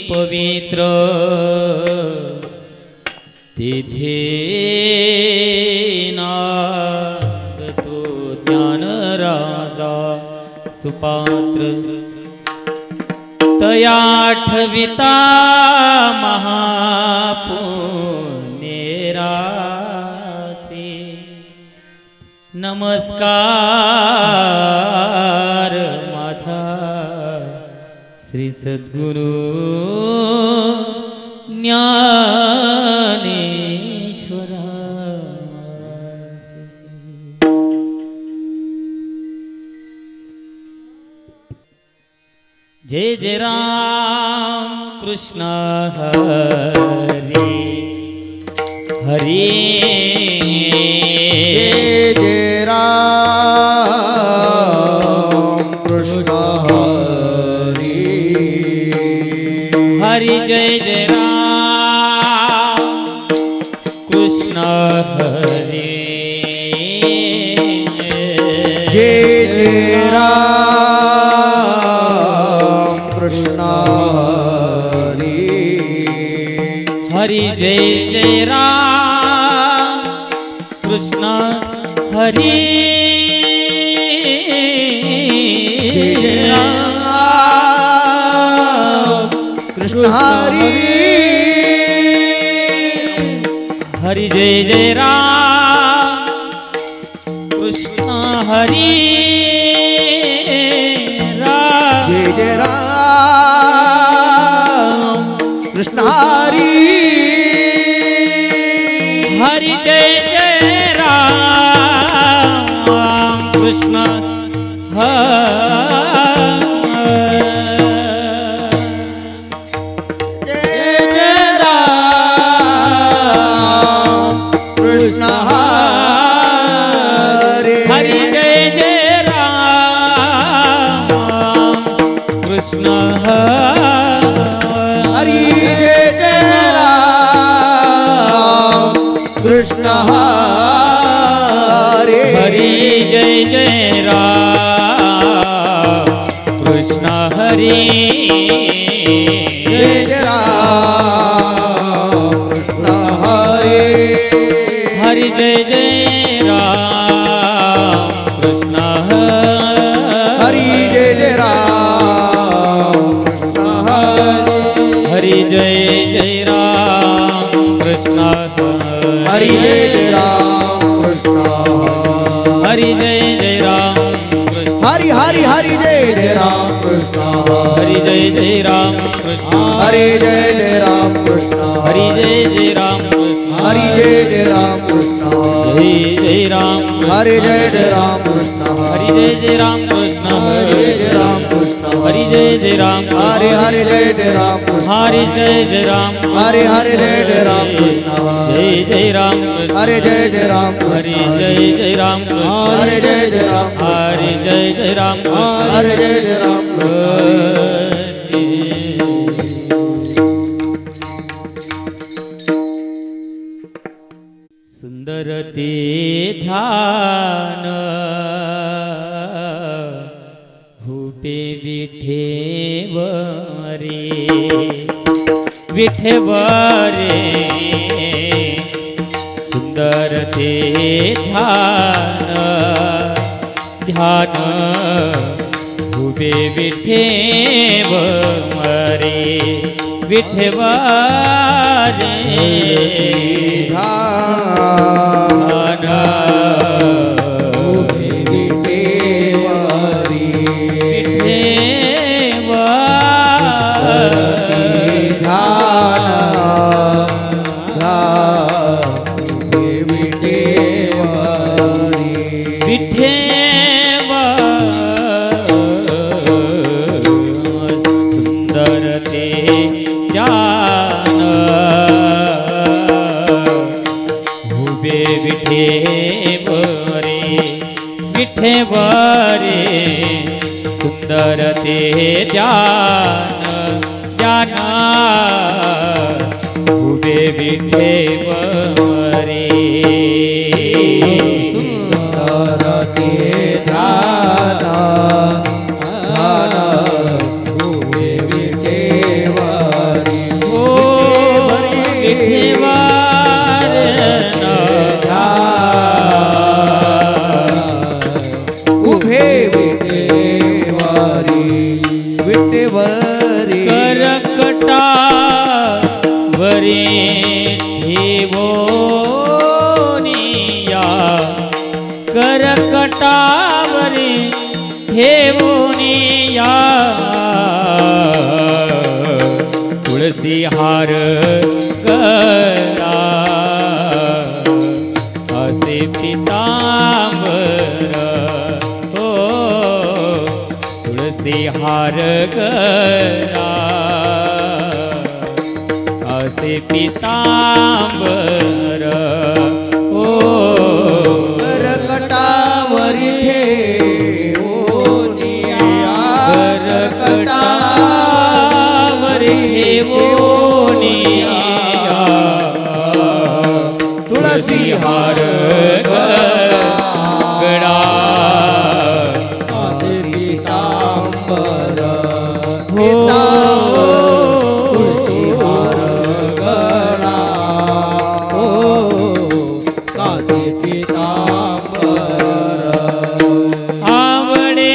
पवित्र तिथे नागतो ज्ञान राजा सुपात्र तयाठविता महापुण्यरासी नमस्कार माझा श्री सद्गुरु ज्ञानेश्वरा। जय जय राम कृष्ण हरे हरे। जय जय राम कृष्ण हरे हरि। जय जय राम कृष्ण हरे। जय जय राम कृष्ण हरे हरि। जय जय राम कृष्ण हरि। कृष्ण हरि हरि। जय जय राम कृष्ण हरि राम। जय जय राम कृष्ण हरि हरि। जय जय राम कृष्ण कृष्ण हरे हरि। जय जय राम कृष्ण हरि। जय जय राम कृष्ण हरे हरि। जय जय राम कृष्ण हरि। जय जय राम कृष्ण हरे हरि। जय जय राम कृष्ण हरि। जय जय राम कृष्ण हरि। जय जय राम कृष्ण हरि। जय जय राम कृष्ण हरि। जय जय राम हरि हरि हरि। जय जय राम कृष्ण हरि। जय जय राम कृष्ण हरि। जय जय राम कृष्ण हरि। जय जय राम कृष्ण हरि। जय जय राम कृष्ण जय जय राम हरि। जय जय राम कृष्ण हरि। जय जय राम कृष्ण हरि। जय जय राम कृष्ण हरि। जय जय राम हरि हरि। जय जय राम कृष्ण हरि। जय जय राम हरि हरि। जय जय राम कृष्ण जय जय राम हरि। जय जय राम हरि। कृष्ण जय जय राम हरि। जय जय राम हरि। जय जय राम हरि। जय जय राम सुंदर ते ध्यान हुबे विठेवरे विठेवरे। सुंदर ते ध्यान ध्यान हुबे विठेवरे विठेवरे। विठेवरे सुंदर ते जान जाना हुबे विठेवरे सुंदर ते जाना हुबे विठेवरे करकटावरी ठेवोनिया करकटावरी ठेवोनिया तुळसी हार गळा असे पितांबर हो तुळसी हार गळा असे पितांबर हो करकटावरी ठेवोनिया करकटावरी ठेवोनिया तुळसी हार गळा असे पितांबर हो तुळसी हार गळा हो कासे पितांबर आवडे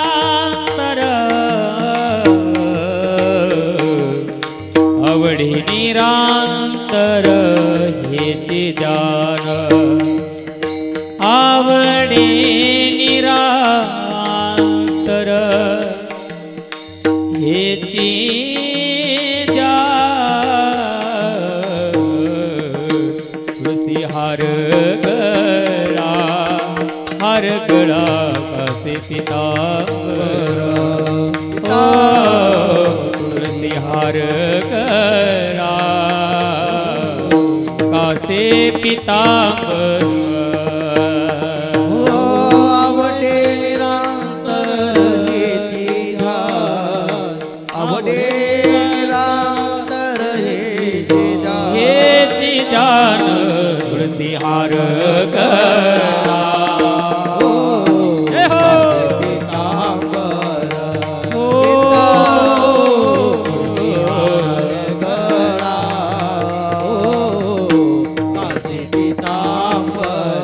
निरांतर आवडे निरांतर हेची जान आवडे निरांतर हेची जान तुळसी हार गळा कासे पितांबर हो तुळसी हार गळा कासे पितांबर आवडे निरांतर हेची जान आवडे निरांतर हेची जान हेची जान तुळसी हार गळा हे हो पितांबर हो तुळसी हार गळा हो कासे पितांबर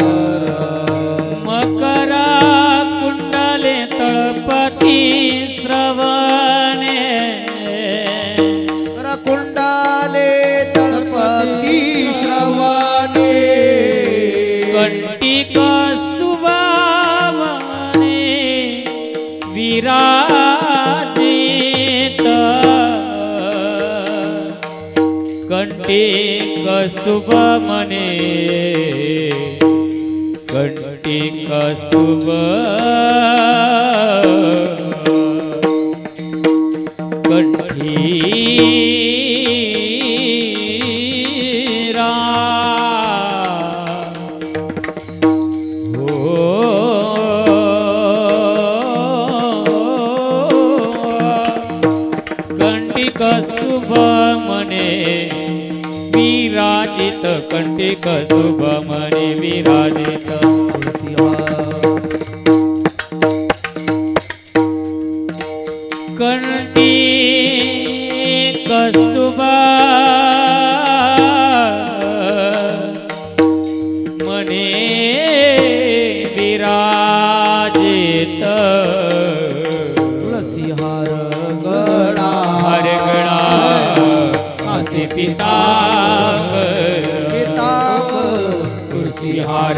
मकरा कुंडले तळपती श्रवणे कुंडाले तळपती श्रवणे कंटिक सुभावने विराजित कंटिक शुभमने कंटिक शुभ कंठीरा हो कंटिक शुभ मने विराजित कंटिक शुभ मने विराजित कंटिक शुभ मने विराजित तुळसी हार गळा हर गळा कासे पितांबर पितांबर तुळसी हार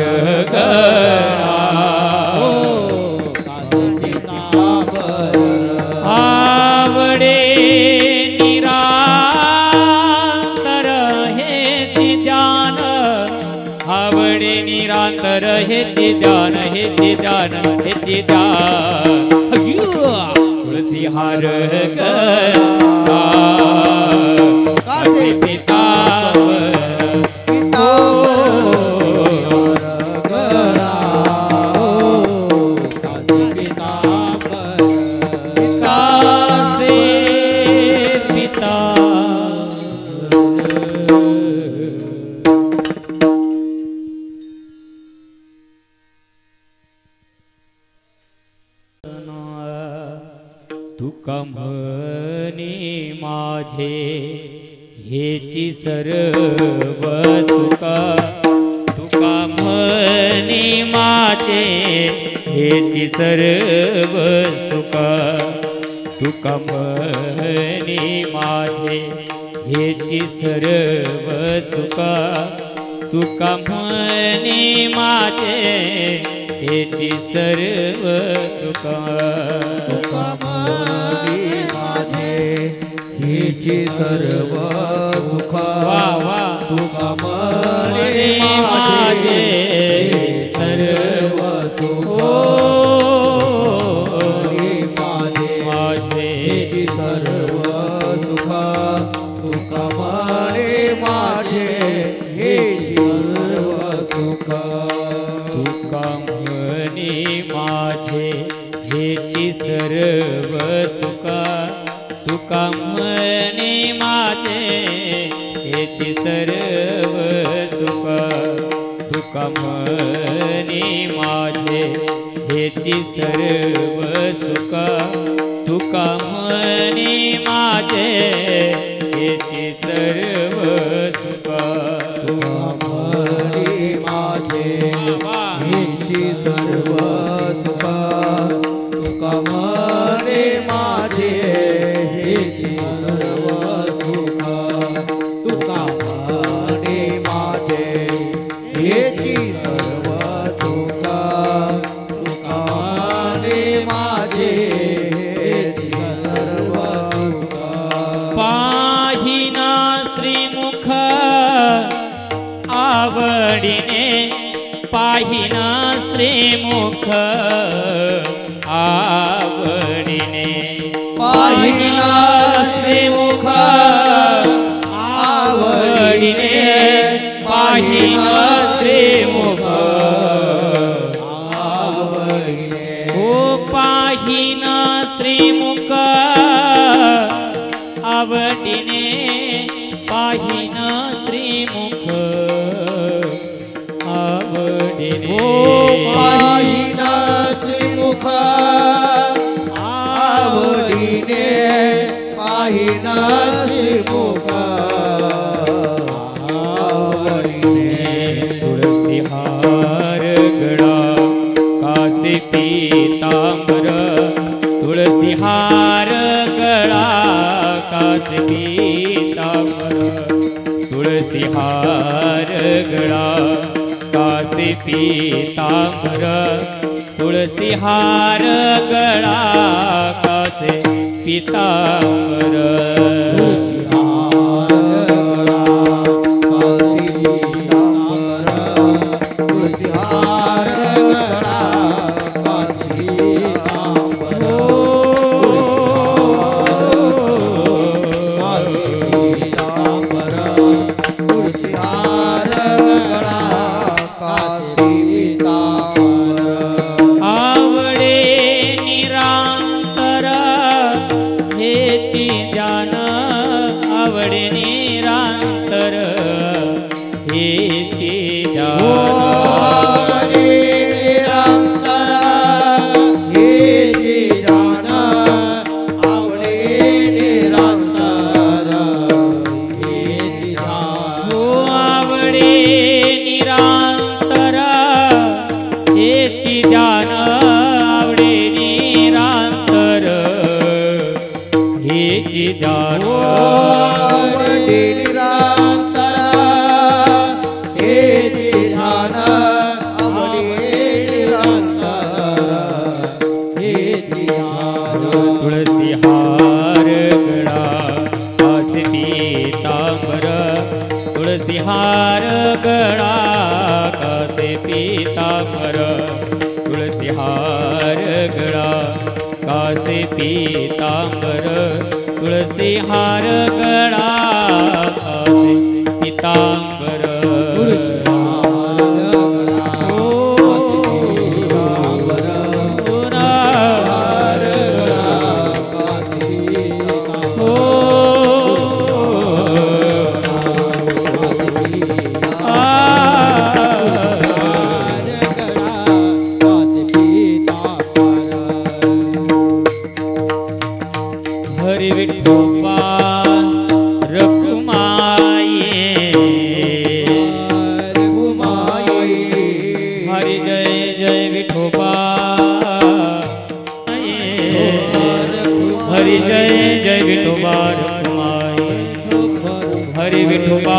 गळा हो कासे पितांबर आवडे निरांतर हेची जान आवडे निरांतर हेची जान हेची जान हेची जान तुळसी हार गळा कासे पितांबर गळा हो कासे पितांबर कासे पितांबर तुका म्हणे माझे हेची सर्व सुका तुका म्हणे माझे हेची सर्व सुका तुका म्हणे माझे हेची सर्व सुखा तुका म्हणे माझे हेची सर्व सुखा तुका म्हणे माझे हेची सर्व सुखा वा वा तुका म्हणे माझे सर्व सुखा हेची सर्व सुखा तुका म्हणे माझे हेची सर्व सुखा तुका म्हणे माझे हेची सर्व सुखा तुका म्हणे माझे हेची सर्व सुखा तुका म्हणे माझे हेची सर्व सुखा तुका म्हणे माझे हेची सर्व सुखा तुका म्हणे माझे हेची सर्व सुखा तुका म्हणे माझे हेची सर्व सुखा तुका म्हणे माझे हेची सर्व सुखा तुका म्हणे माझे हेची सर्व सुखा पाहिना श्रीमुख आवडीने पाहिना श्रीमुख आवडीने पाहिना श्रीमुख आवडीने पाहिना श्रीमुख आवडीने ओ पाहिना श्रीमुख आवडीने पाहिना श्रीमुख आवडीने ओ पाहिना श्रीमुख आवडीने पाहिना श्रीमुख आवडीने तुळसी हार गळा कासे पीतांबर तुळसी हार गळा कासे पीतांबर तुळसी हार गळा कासे पीतांबर तुळसी हार गळा कासे पीतांबर आवडे निरांतर हेची जान आवडे निरांतर हेची जान हो आवडे निरांतर हेची जान आवडे निरांतर हेची जान तुळसी हार गळा कासे पीतांबर तुळसी हार गळा कासे पीतांबर तुळसी हार गळा कासे पीतांबर तुळसी हार गळा कासे पीतांबर हरि विठोबा रखुमाये हरि जय जय विठोबा रखुमाई हरि विठोबा